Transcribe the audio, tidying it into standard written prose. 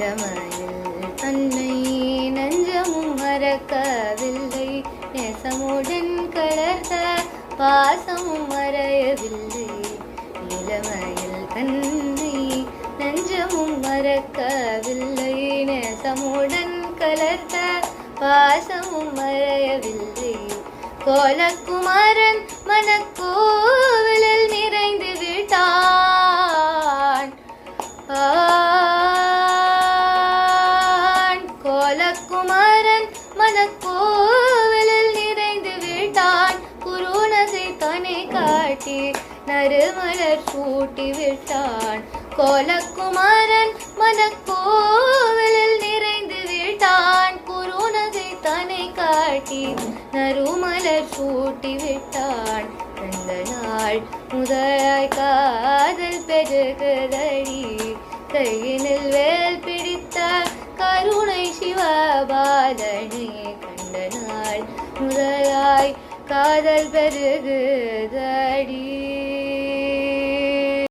இளமையில் தன்னை நெஞ்சமும் மறக்கவில்லை, நேசமுடன் கலர்ந்த பாசமும் மறையவில்லை. இளமையில் தன்னை நெஞ்சமும் மறக்கவில்லை, நேசமுடன் கலர்ந்த பாசமும் மறையவில்லை. கோலக்குமாரன் மனக்கோவிலில் நிறைந்து விட்டான். கோலக்குமாரன் மனக்கோவிலில் நிறைந்து விட்டான். குருநகை தனை காட்டி நறுமலர் சூட்டி விட்டான். கோலக்குமாரன் மனக்கோவிலில் நிறைந்து விட்டான். குருநகை தனை காட்டி நறுமலர் சூட்டி விட்டான். அந்த நாள் முதலாய் காதல் பெருகுதடி, கையினில் வேல் பிடித்த கருணை சிவபாலனை. கண்ட நாள் முதலாய் காதல் பெருகுதடி.